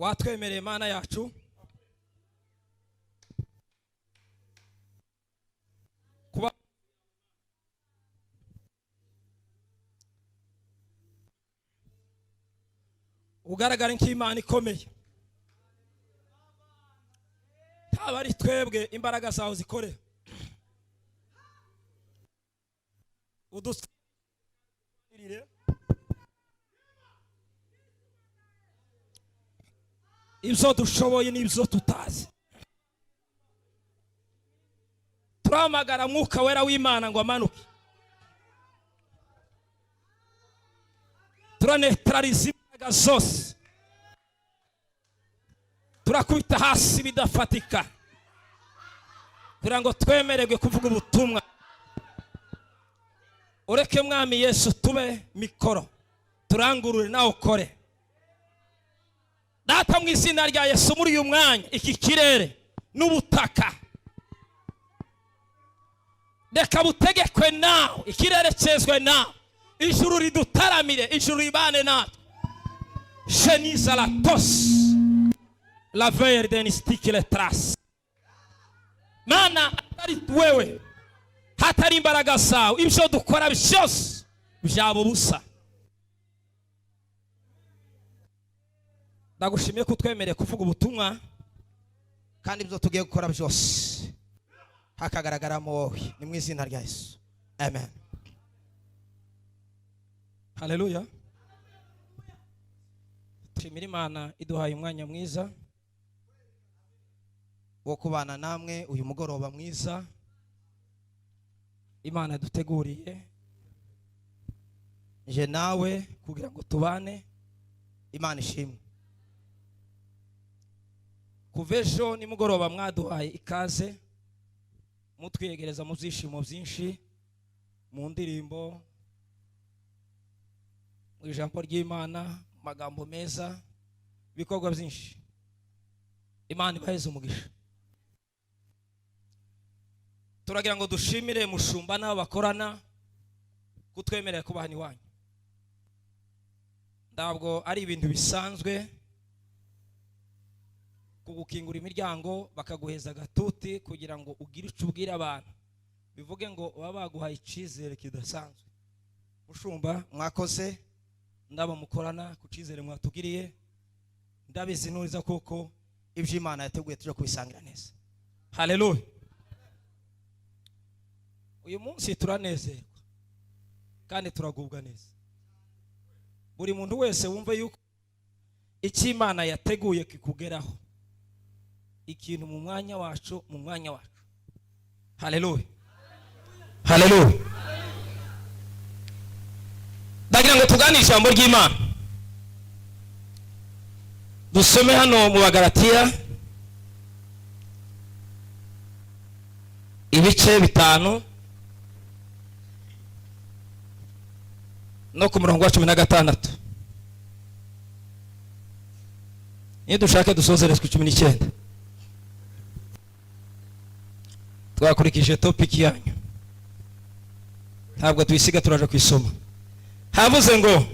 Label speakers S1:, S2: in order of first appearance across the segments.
S1: watwemereye Mana yacu kuba ugaragara nk'Imana ikomeye, ntaba ari twebwe imbaraga zawe zikore udusirire ibyo dushoboye n'ibyo tutazi. Turamagara Mwuka Wera w'Imana ngo amanuke, turanetraliza imbaraga zose, turakubita hasi bidafatika kugira ngo twemererwe kuvuga ubutumwa. Ureke Mwami Yesu tube mikoro, turangurure nawe ukore. Data mu izina rya Yesu, muri uyu mwanya iki kirere n'ubutaka reka butegekwe nawe, ikirere cyezwe nawe, ijuru ridutaramire, ijuru ribane natwe. Cheniza la tos la verde ni stiki le trace. Mana atari wewe, hatari imbaraga zawe, ibyo dukora byose byaba ubusa. Ndagushimiye kutwemereye kuvuga ubutumwa, kandi ibyo tugiye gukora byose hakagaragaramo wowe, ni mu izina rya Yesu, amen. Haleluya. Twimira Imana iduhaye umwanya mwiza wo kubana namwe uyu mugoroba mwiza Imana duteguriye je nawe kugira ngo tubane. Imana ishimwe. Kuvejo ni mugoroba mwaduhaye ikaze, mutwiyegereza mu byishimo byinshi, mu ndirimbo, mu ijambo ry'Imana, mu magambo meza, ibikorwa byinshi. Imana ibaheze umugisha. Turagira ngo dushimire mushumba n'abo bakorana kutwemerera kubahana iwanyu. Ndabwo ari ibintu bisanzwe kugukingura imiryango bakaguheza gatuti kugira ngo ugire icyo ubwira abantu, bivuge ngo baba baguhaye icyizere kidasanzwe. Mushumba mwakoze, ndabo mukorana ku cyizere mwatugiriye, ndabizi nuriza kuko ibyo Imana yateguye tuje kubisangira neza. Haleluya. Uyu munsi turanezerwa kandi turagubwa neza. Buri muntu wese wumve yuko icyo Imana yateguye kikugeraho, ikintu mu mwanya wacu, mu mwanya wacu. Haleluya. Haleluya. Ndagira ngo tugane ijambo ry'Imana. Dusome hano mu Bagalatiya ibice 5 no ku murongo wa 16. Niyo dushaka dusozere ku 19. Twakurikije topic yanyu, ntabwo tuyisiga turaje kwisoma. Havuze ngo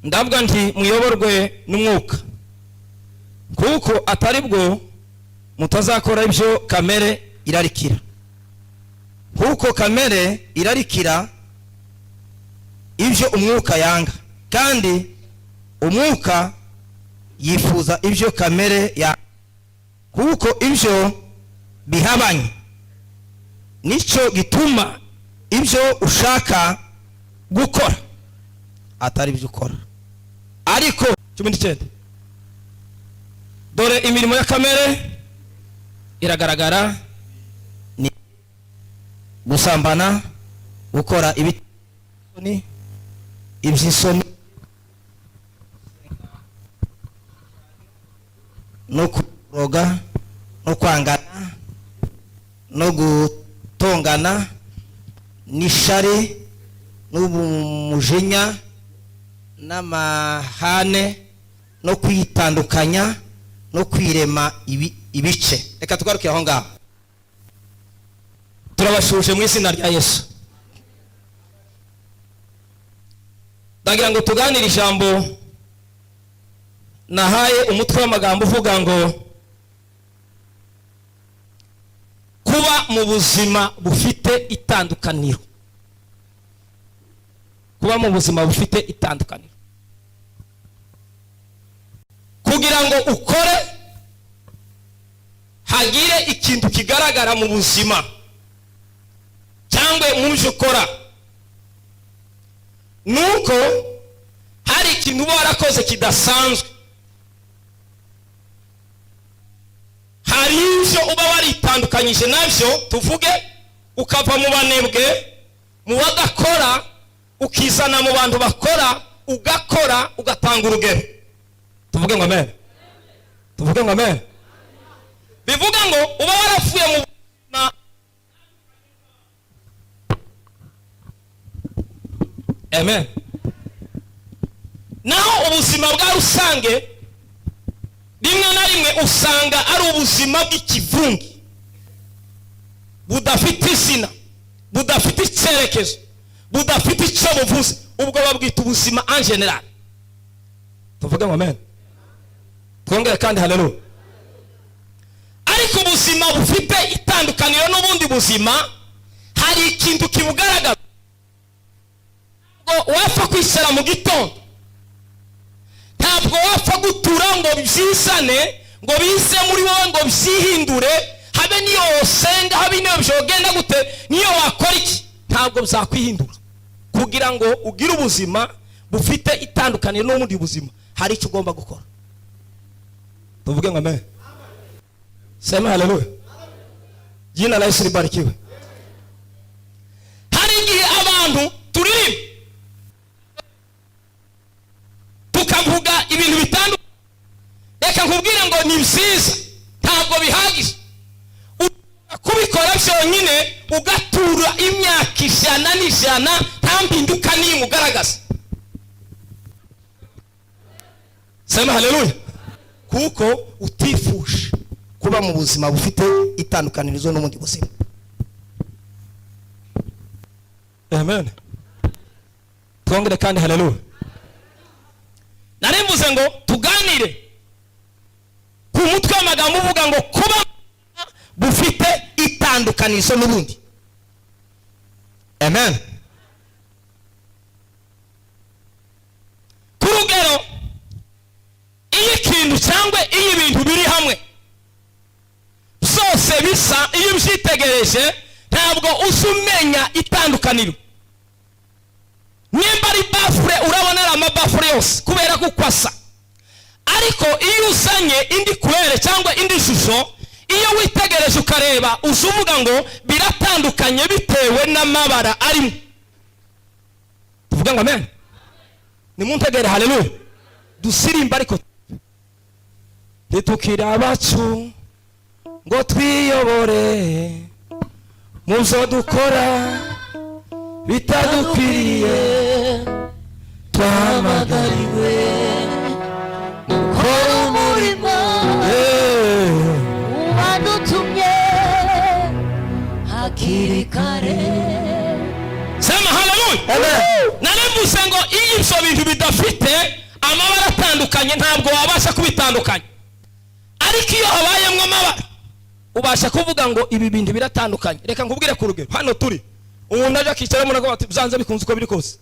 S1: ndavuga nti muyoborwe n'Umwuka, kuko atari bwo mutazakora ibyo kamere irarikira. Kuko kamere irarikira ibyo Umwuka yanga, kandi Umwuka yifuza ibyo kamere yanga. Kuko ibyo bihabanye, nicyo gituma ibyo ushaka gukora atari byo ukora. Ariko 19, dore imirimo ya kamere iragaragara, ni gusambana, gukora ibisoni, iby'isoni, no kuroga, no kwangana, no gutongana, n'ishari, n'umujinya, n'amahane, no kwitandukanya, no kwirema ibice. Reka tugarukire aho ngaho. Turabashuje mu izina rya Yesu. Ndagira ngo tuganire ijambo nahaye umutwe w'amagambo uvuga ngo kuba mu buzima bufite itandukaniro. Kuba mu buzima bufite itandukaniro. Kugira ngo ukore hagire ikintu kigaragara mu buzima cyangwa mu byo ukora, nuko hari ikintu uba warakoze kidasanzwe. Hari ibyo uba waritandukanyije nabyo, tuvuge ukava mu banebwe, mu badakora, ukizana mu bantu bakora, ugakora, ugatanga urugero. Tuvuge ngo amen. Tuvuge ngo amen. Bivuga ngo uba waravuye mu buzima. Amen. Naho ubuzima bwa rusange rimwe na rimwe usanga ari ubuzima bw'ikivungi, budafite izina, budafite icyerekezo, budafite icyo buvuze. Ubwo babwita ubuzima en general. Tuvuge ngo amen. Twongere kandi haleluya. Ariko ubuzima bufite itandukaniro n'ubundi buzima, hari ikintu kibugaragaza. Ngo wapfa kwishyira mu gitondo, ntabwo wapfa gutura ngo byisane, ngo bize muri wowe, ngo byihindure, habe niyo wosenga, habe niyo byogenda gute, niyo wakora iki, ntabwo bizakwihindura. Kugira ngo ugire ubuzima bufite itandukaniro n'ubundi buzima, hari icyo ugomba gukora. Tuvuge ngo amen. Sema haleluya. Jina la Yesu libarikiwe. Hari igihe abantu turirimba tukavuga ibintu bitandukanye, reka nkubwire ngo ni byiza, ntabwo bihagije. Kubikora byonyine ugatura imyaka 100 nta mpinduka n'imwe ugaragaza. Sema haleluya. Kuko utifuje kuba mu buzima bufite itandukanirizo n'ubundi buzima. Amen. Twongere kandi haleluya. Narimbuze ngo tuganire ku mutwe w'amagambo uvuga ngo kuba bufite itandukanizo n'ubundi. Amen. Kurugero, iyo ikintu cyangwa iyo ibintu biri hamwe byose bisa, iyo byitegereje ntabwo usumenya itandukaniro. Nimba ari bafure urabona ari amabafure yose kubera ko kwasa, ariko iyo usanye indi kurere cyangwa indi shusho, iyo witegereje ukareba uzuvuga ngo biratandukanye bitewe n'amabara arimo. Tuvuga ngo amen. Nimuntegere haleluya. Dusirimba ariko nitukira abacu ngo twiyobore mu byo dukora bitadukwiriye, twahamagariwe gukora umurimo wadutumye hakiri kare. Sema haleluya. Narimbuze ngo iyo ibyo bintu bidafite amabara atandukanye ntabwo wabasha kubitandukanya. Ariko iyo habayemo amabara ubasha kuvuga ngo ibi bintu biratandukanye. Reka nkubwire ku rugero. Hano turi umuntu aje akicara mu nago byanze bikunze uko biri kose,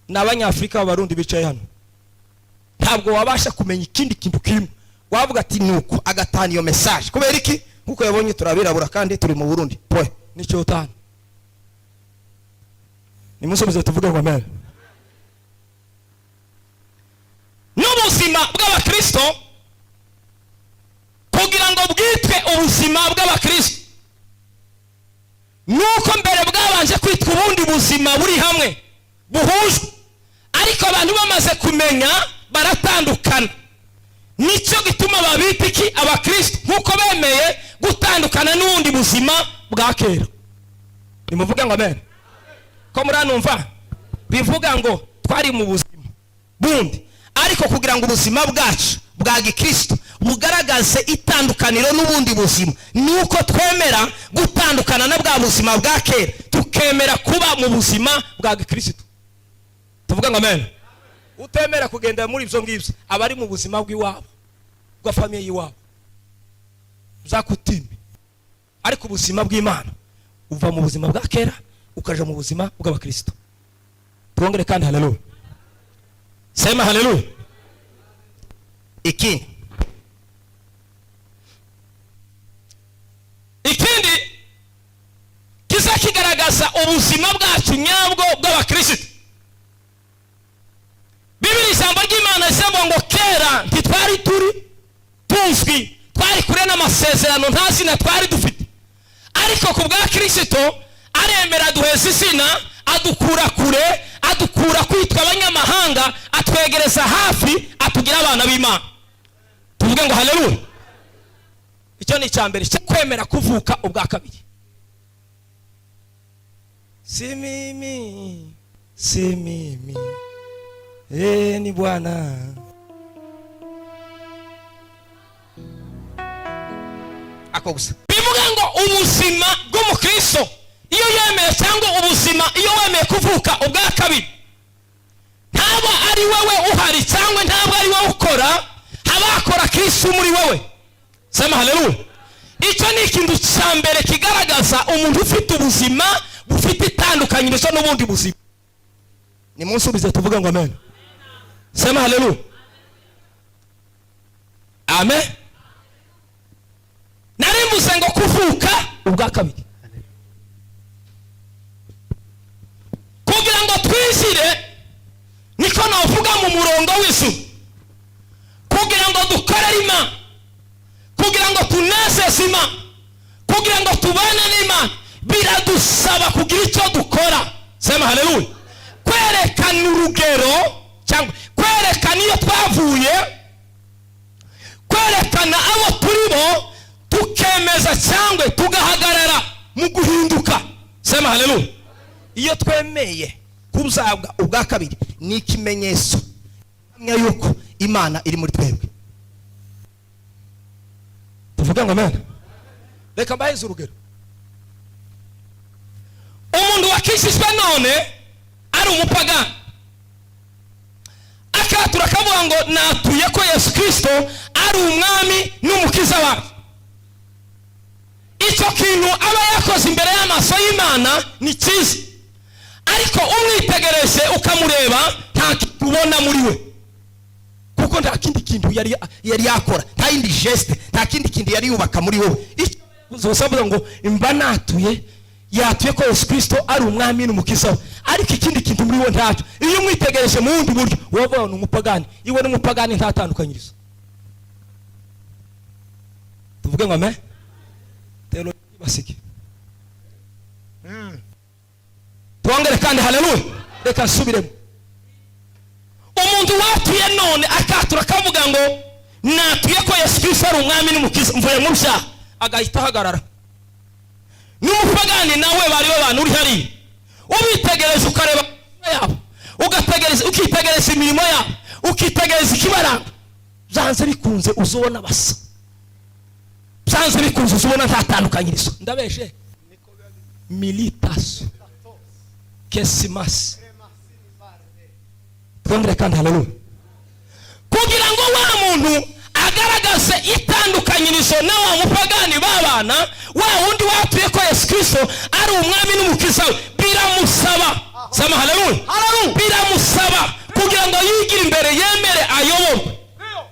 S1: n'abanyafrika b'abarundi bicaye hano, ntabwo wabasha kumenya ikindi kintu kimwe. Wavuga ati nuko agatana iyo message kubera iki? Kuko yabonye turabirabura kandi turi mu Burundi. Poe nicyo utana. Nimusubize tuvuge ngo amen. N'ubuzima bw'abakristo, kugira ngo bwitwe ubuzima bw'abakristo, nuko mbere bwabanje kwitwa ubundi buzima buri hamwe buhujwe, ariko abantu bamaze kumenya baratandukana. Nicyo gituma babita iki? Abakristo, nkuko bemeye gutandukana n'ubundi buzima bwa kera. Nimuvuga ngo amen. Ko muranumva bivuga ngo twari mu buzima bundi, ariko kugira ngo ubuzima bwacu bwa gikristo bugaragaze itandukaniro n'ubundi buzima, nuko twemera gutandukana na bwa buzima bwa kera, tukemera kuba mu buzima bwa gikristo. Tuvuga ngo amen. utemera kugendera muri ibyo ngibyo aba ari mu buzima bw'iwabo bwa famiye y'iwabo zakutime. Ariko ubuzima bw'Imana uva mu buzima bwa kera ukaja mu buzima bw'abakristo. Tuongere kandi haleluya. Sema haleluya. Ikindi kizakigaragaza ubuzima bwacu nyabwo bw'abakristo. Bibiri ijambo ry'Imana risema ngo kera ntitwari tuzwi, twari kure n'amasezerano, nta zina twari dufite. Ariko ku bwa Kristo aremera duheza izina, adukura kure, adukura kwitwa abanyamahanga, atwegereza hafi, atugira abana b'Imana. Tuvuge ngo haleluya. Icyo ni icyambere cyo kwemera kuvuka ubwa kabiri. Si mimi ni Bwana. Ako gusa bivuga ngo ubuzima bw'umukristo iyo yemeye, cyangwa ubuzima iyo wemeye kuvuka ubwa kabiri, ntabwo ari wowe uhari cyangwa ntabwo ari wowe ukora, habakora Kristo muri wowe. Sema haleluya. Icyo ni ikintu cyambere kigaragaza umuntu ufite ubuzima bufite itandukanyirizo n'ubundi buzima. Ni munsi ubize tuvuga ngo amen. Sema haleluya. Amen. Narimbuze ngo kuvuka ubwa kabiri kugira ngo twizire, niko navuga mu murongo w'isu, kugira ngo dukorere Imana, kugira ngo tunezeze Imana, kugira ngo tubane n'Imana, biradusaba kugira icyo dukora. Sema haleluya. Kwerekana urugero, cyangwa kwerekana iyo twavuye, kwerekana abo turibo, tukemeza cyangwa tugahagarara mu guhinduka. Sema haleluya. Iyo twemeye kuzabwa ubwa kabiri ni ikimenyetso hamya yuko Imana iri muri twebwe. Tuvuga ngo amen. Reka mbahize urugero. Umuntu wakishijwe none ari umupagani, akatura kavuga ngo natuye ko Yesu Kristo ari umwami n'umukiza wacu. Icyo kintu aba yakoze imbere y'amaso y'Imana ni cyiza, ariko umwitegereje ukamureba nta kubona muri we, kuko nta kindi kintu yari yakora, nta yindi geste, nta kindi kintu yari yubaka muri wowe. Uzosavuga ngo imba natuye, yatuye ko Yesu Kristo ari umwami n'umukiza, ariko ikindi kintu muri wowe ntacyo. Iyo umwitegereje mu wundi buryo wowe ni umupagani, iwe n'umupagani nta tandukanyirizo. Tuvuge ngo amen. Telo basiki. Tuongere kandi haleluya. Reka nsubiremo. Umuntu watuye none akatura kavuga ngo natuye ko Yesu Kristo ari umwami n'umukiza, mvuye mu byaha, agahita hagarara. N'umupagani nawe bari babana uri hari, ubitegereza ukareba yabo, ukitegereza imirimo yabo, ukitegereza ikibaranga, byanze bikunze uzobona basa, byanze bikunze uzobona nta tandukanyirizo. Ndabeshe militas kesimas. Tuongere kandi haleluya. Kugira ngo wa muntu agaragaze itandukanyirizo na wa mupagani babana, wa wundi watuye ko Yesu Kristo ari umwami n'umukiza, biramusaba. Sema haleluya. Biramusaba kugira ngo yigire imbere, yemere, ayoborwe.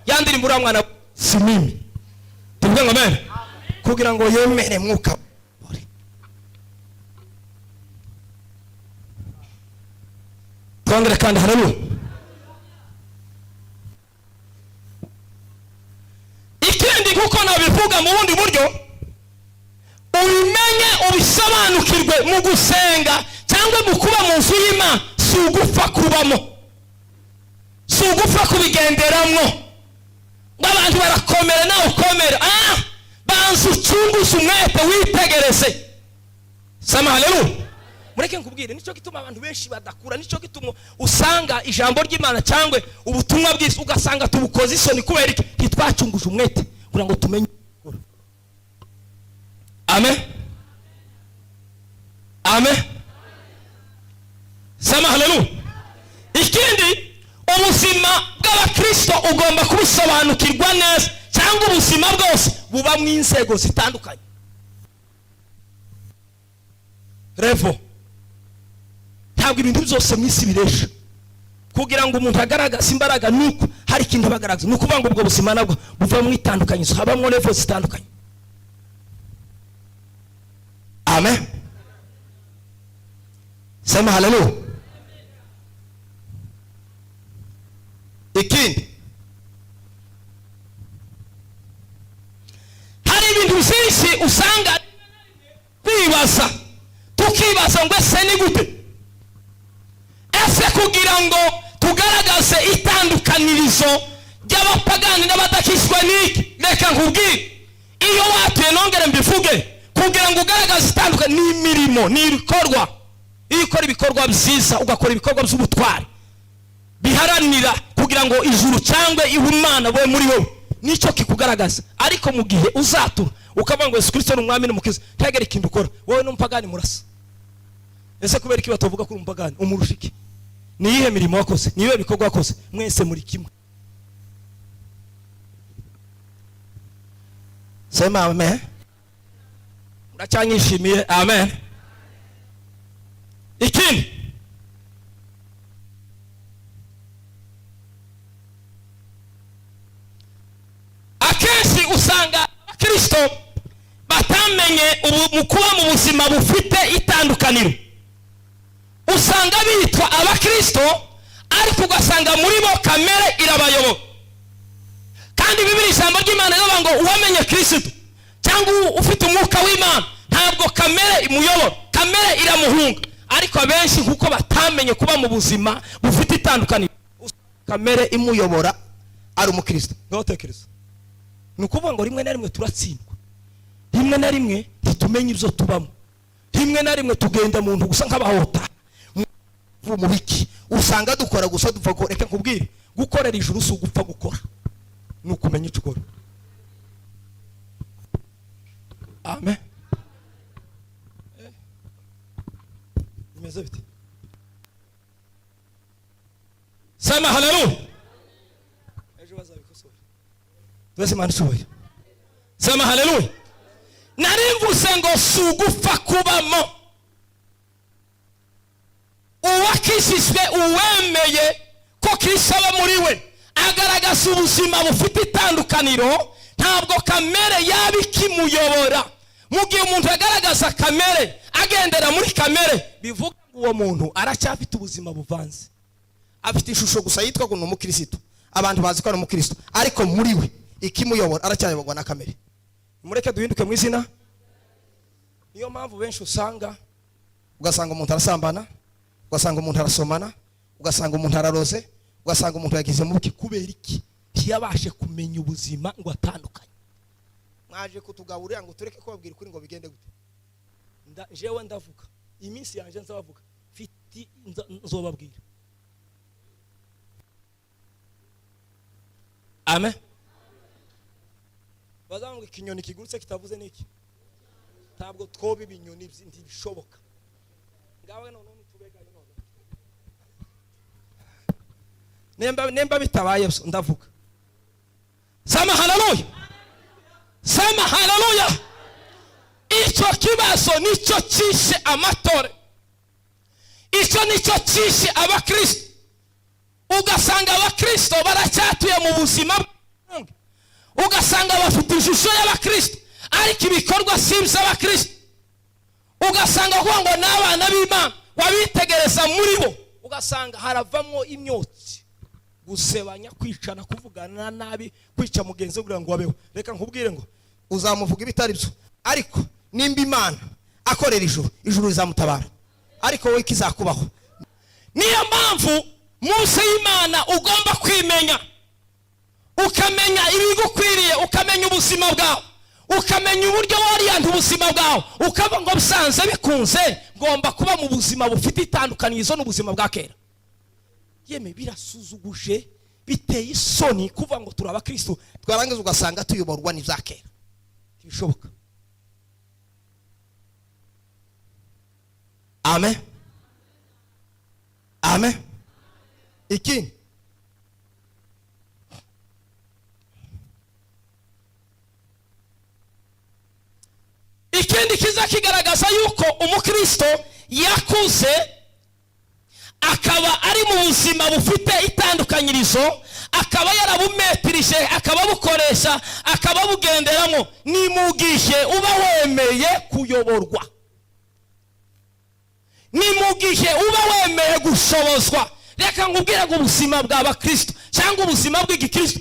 S1: Yandiri mbura mwana si mimi. Tuvuge ngo amen. Kugira ngo yemere mwuka. Tuongere kandi haleluya. Ikindi kuko nabivuga mu bundi buryo, ubimenye ubisobanukirwe mu gusenga cyangwa mu kuba mu nzu y'Imana, si ugupfa kubamo, si ugupfa kubigenderamo ngo abantu barakomera nawe ukomera. Banza ucunguze umwete, witegereze. Sema haleluya. Mureke nkubwire, nicyo gituma abantu benshi badakura, nicyo gituma usanga ijambo ry'Imana cyangwa ubutumwa bw'isi ugasanga tubukoze isoni, kubera iki? Ntitwacunguje umwete kugira ngo tumenye. Amen. Amen. Sema haleluya. Ikindi, ugomba kubisobanukirwa neza, cyangwa ubuzima bwose buba mu inzego zitandukanye. Revo ntabwo ibintu byose mu isi biresha. Kugira ngo umuntu agaragaze imbaraga nuko hari ikintu bagaragaza, nuko banga ubwo buzima nabwo buva mu itandukanyizo, habamo level zitandukanye. Amen. Sema haleluya. Ikindi, hari ibintu byinshi usanga kwibaza, tukibaza ngo ese ni gute? Ese kugira ngo tugaragaze itandukanirizo ry'abapagani n'abadakishwa niki, reka nkubwire, iyo watuye nongere mbivuge, kugira ngo ugaragaze itandukanye n'imirimo, n'ibikorwa. Iyo ukora ibikorwa byiza, ugakora ibikorwa by'ubutwari biharanira kugira ngo ijuru cyangwa ihumana we muri wowe, nicyo kikugaragaza. Ariko mu gihe uzatura ukavuga ngo Yesu Kristo n'umwami n'umukiza, ntagere ikintu ukora, wowe n'umupagani murasa. Ese kubera iki batavuga ko umupagani umurusha iki? Ni iyihe mirimo wakoze? Ni iyihe bikorwa wakoze? Mwese muri kimwe. Sema amen. Uracyanyishimiye? Amen. Ikindi, akenshi usanga Kristo batamenye mu kuba mu buzima bufite itandukaniro. Usanga bitwa abakristo ariko ugasanga muri bo kamere irabayoboka. Kandi Bibiliya ijambo ry'Imana rivuga ngo uwamenye Kristo cyangwa ufite umwuka w'Imana ntabwo kamere imuyobora, kamere iramuhunga. Ariko abenshi kuko batamenye kuba mu buzima bufite itandukaniro, kamere imuyobora ari umukristo. Ntutekereze, ni ukuvuga ngo rimwe na rimwe turatsindwa, rimwe na rimwe ntitumenye ibyo tubamo, rimwe na rimwe tugenda mu ntu gusa nk'abahota mu biki. Usanga dukora gusa dupfa ko, reka nkubwire, gukorera ijuru si ugupfa gukora, ni ukumenya icyo ukora. Amen. Bimeze bite? Sema haleluya. Ejo bazabikosora. Twese Imana ishoboye. Sema haleluya. Narimvuse ngo si ugupfa kubamo. Uwakishijwe, uwemeye ko Kristo aba muri we, agaragaza ubuzima bufite itandukaniro, ntabwo kamere yaba ikimuyobora. Mu gihe umuntu agaragaza kamere, agendera muri kamere, bivuga ngo uwo muntu aracyafite ubuzima buvanze. Afite ishusho gusa yitwa ngo ni umukristo, abantu bazi ko ari umukristo, ariko muri we ikimuyobora aracyayoborwa na kamere. Mureke duhinduke mu izina. Niyo mpamvu benshi usanga ugasanga umuntu arasambana, ugasanga umuntu arasomana, ugasanga umuntu araroze, ugasanga umuntu yagize mu buki. Kubera iki? Ntiyabashe kumenya ubuzima ngo atandukanye. Mwaje kutugaburira ngo tureke kubabwira kuri ngo bigende gute? Jewe ndavuga iminsi yanje nzabavuga, fiti nzobabwira. Amen. Bazango ikinyoni kigurutse kitavuze niki? Ntabwo twobe ibinyoni ntibishoboka. Ngawe none tubegaye none. Nemba bitabaye ndavuga. Sema haleluya. Sema haleluya. Icyo kibazo nicyo cyishe amatore, icyo nicyo cyishe abakristo. Ugasanga abakristo baracyatuye mu buzima, ugasanga bafite ishusho y'abakristo ariko ibikorwa si iby'abakristo. Ugasanga kuvuga ngo n'abana b'Imana wabitegereza muri bo, ugasanga haravamo imyotsi, gusebanya, kwicana, kuvugana nabi, kwica mugenzi kugira ngo wabeho. Reka nkubwire ngo uzamuvuga ibitari byo, ariko nimba Imana akorera ijuru, ijuru rizamutabara, ariko wowe kizakubaho. Niyo mpamvu munsi y'Imana ugomba kwimenya, ukamenya ibigukwiriye, ukamenya ubuzima bwawe, ukamenya uburyo wariyanta ubuzima bwawe, ukaba ngo bisanze bikunze ngomba kuba mu buzima bufite itandukanizo n'ubuzima bwa kera. Yeme birasuzuguje, biteye isoni kuva ngo turaba Kristo twarangiza ugasanga tuyoborwa n'ibya kera. Tibishoboka. Amen. Amen. Ikindi, ikindi kiza kigaragaza yuko umukristo yakuze akaba ari mu buzima bufite itandukanyirizo, akaba yarabumetirije, akaba bukoresha, akaba bugenderamo, ni mu gihe uba wemeye kuyoborwa, ni mu gihe uba wemeye gushobozwa. Reka nkubwire ngo ubuzima bw'abakristo cyangwa ubuzima bw'igikristo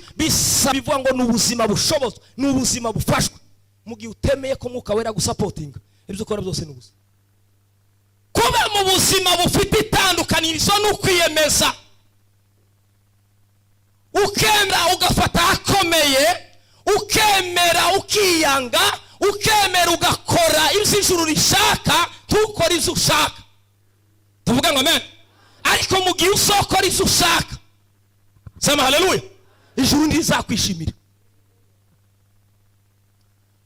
S1: bivuga ngo ni ubuzima bushobozwa, ni ubuzima bufashwa. Mu gihe utemeye ko Mwuka Wera gusapotinga, ibyo ukora byose ni ubusa. Kuba mu buzima bufite itandukanirizo n'ukwiyemeza, ukemera ugafata akomeye, ukemera ukiyanga, ukemera ugakora ibyo ijuru rishaka, ntukore ibyo ushaka. Tuvuga ngo amen. Ariko mu gihe usokora ibyo ushaka, sema haleluya, ijuru ndizakwishimira.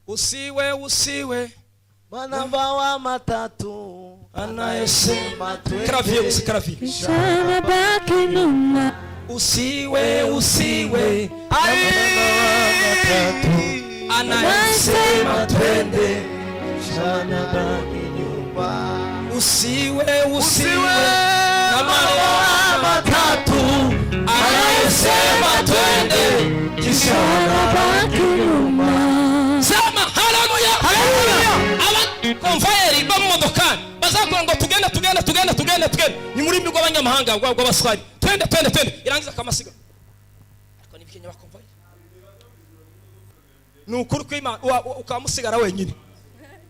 S1: Usiwe
S2: Manamba wa matatu
S1: anayesema twende
S3: Sana baki nyuma.
S1: Usiwe
S2: anayesema twende, sana baki nyuma.
S1: Usiwe
S2: na manamba matatu anayesema twende, sana baki nyuma.
S1: Sema haleluya. Konvayeri bamodokani bazakora ngo tugende ni muri mbigo abanyamahanga rw'abaswari, twende irangiza kamasiga. Ariko nibikenya bakonvayeri nukuri ko Imana ukamusigara wenyine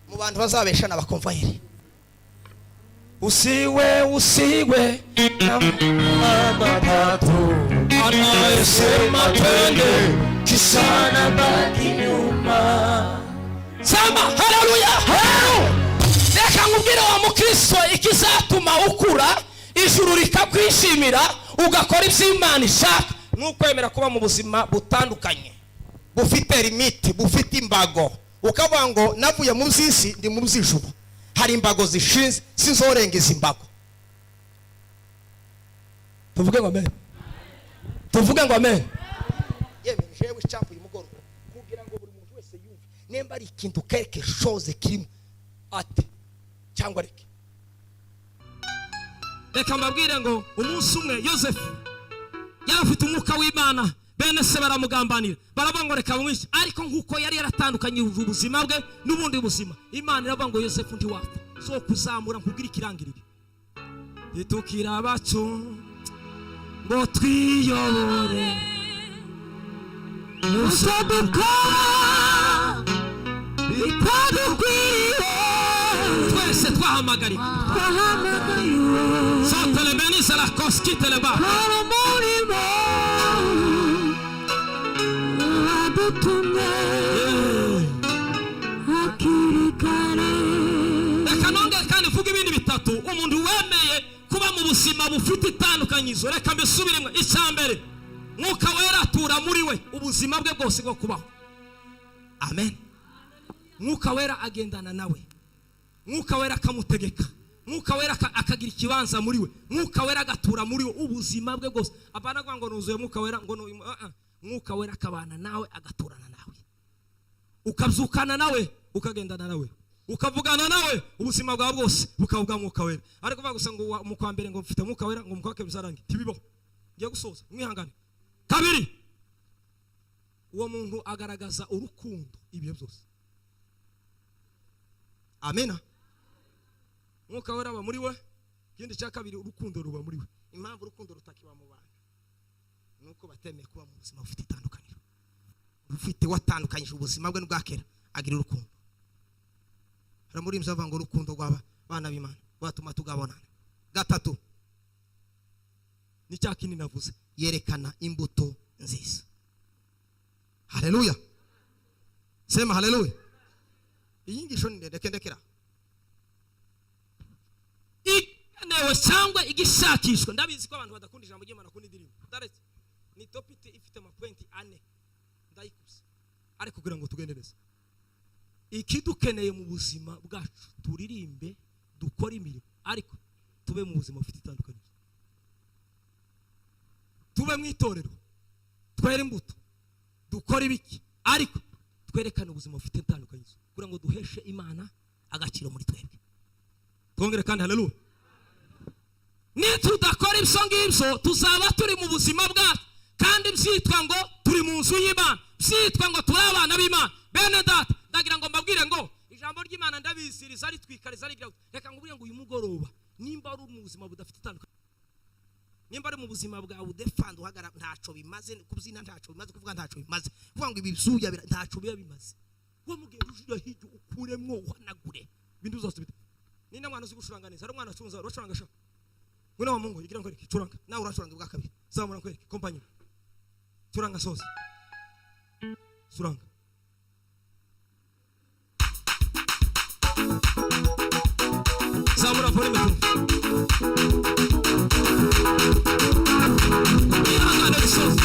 S1: mu bantu bazabeshana bakonvayeri. Usiwe
S2: matatu
S1: anayesema twende,
S2: sana baki nyuma.
S1: sema haleluya. Reka nkubwire wa mukristo ikizatuma ukura, ijuru rikakwishimira, ugakora ibyo Imana ishaka, nukwemera kuba mu buzima butandukanye, bufite limiti, bufite imbago. Ukavuga ngo navuye mu by'isi ndi mu by'ijuru, hari imbago zishinze sinzorengeza imbago. Tuvuge ngo amen. Yewe jewe champu y'umugoro kugira ngo buri muntu wese yumve nemba ari ikintu quelque chose kirimo ate cyangwa reke. Reka mbabwire ngo umunsi umwe Yosefu yarafite umwuka w'Imana, bene se baramugambanira, baravuga ngo reka bamwishe. Ariko nkuko yari yaratandukanye ubuzima bwe n'ubundi buzima, Imana iravuga ngo Yosefu ndi wapfa, so kuzamura nkubwira ikirangirire. Itukira abacu ngo twiyobore usaduka bitadukwiriye, twese twahamagarika sotele benise la koskite leba umurimo wadutumye hakiri kare. Reka nongere kandi vuga ibindi bitatu umuntu wemeye kuba mu buzima bufite itandukanyizo. Reka mbisubiremo. Icyambere, Mwuka Wera atura muri we ubuzima bwe bwose bwo kubaho. Amen. Mwuka Wera agendana nawe, Mwuka Wera akamutegeka, Mwuka Wera akagira ikibanza muri we, Mwuka Wera agatura muri we ubuzima bwe bwose. Apana ngo nuzuye Mwuka Wera ngo Mwuka Wera akabana nawe, agaturana nawe, ukabyukana nawe, ukagendana nawe, ukavugana nawe, ubuzima bwawe bwose bukavuga Mwuka Wera. Ariko bagusa ngo mu kwa mbere ngo mfite Mwuka Wera ngo mukake bizarangi tibibaho. Ngiye gusoza mwihangane. Kabiri, uwo muntu agaragaza urukundo ibihe byose. Amena. Mwuka Wera aba muri we. Ikindi cya kabiri, urukundo ruba muri we. Impamvu urukundo rutakiba mu bantu nuko batemeye kuba mu buzima bufite itandukaniro, rufite watandukanyije ubuzima bwe n'ubwakera, agira urukundo. Hari muri imza avuga ngo urukundo rw'aba bana b'Imana batuma tugabonana. Gatatu, ni cya kindi navuze, yerekana imbuto nziza. Haleluya. Sema haleluya. Iyi ngisho ni ndekera. Ikenewe cyangwa igishakishwa, ndabizi ko abantu badakunda ijambo ry'Imana kundi ndirimbo. Daretse ni topic ifite amapointi 4 ndayikuze, ariko kugira ngo tugendereze ikidukeneye mu buzima bwacu, turirimbe, dukora imirimo, ariko tube mu buzima bufite itandukanye. Tube mu itorero, twere imbuto, dukora ibiki, ariko twerekane ubuzima bufite itandukanye kugira ngo duheshe Imana agaciro muri twebwe. Twongere kandi haleluya. Nitudakora ibyo ngibyo tuzaba turi mu buzima bwacu kandi byitwa ngo turi mu nzu y'Imana, byitwa ngo turi abana b'Imana. Bene data, ndagira ngo mbabwire ngo ijambo ry'Imana ndabiziriza ritwikariza rigira reka ngubwire ngo uyu mugoroba nimba ari mu buzima budafite itandukanye, nimba ari mu buzima bwawe udefanda uhagara ntaco bimaze, kubyina ntaco bimaze, kuvuga ntaco bimaze, kuvuga ngo ibizuya ntaco biba bimaze, wo mugero ujura hiryo ukuremwo uhanagure bintu zose bita. Nina mwana uzi gucuranga neza, ari umwana acunza uracuranga sha ngwino wa Mungu yigira ngo reke curanga nawe uracuranga bwa kabiri zamura kwereke kompanyi curanga sose curanga zamura volume tu ihangane sose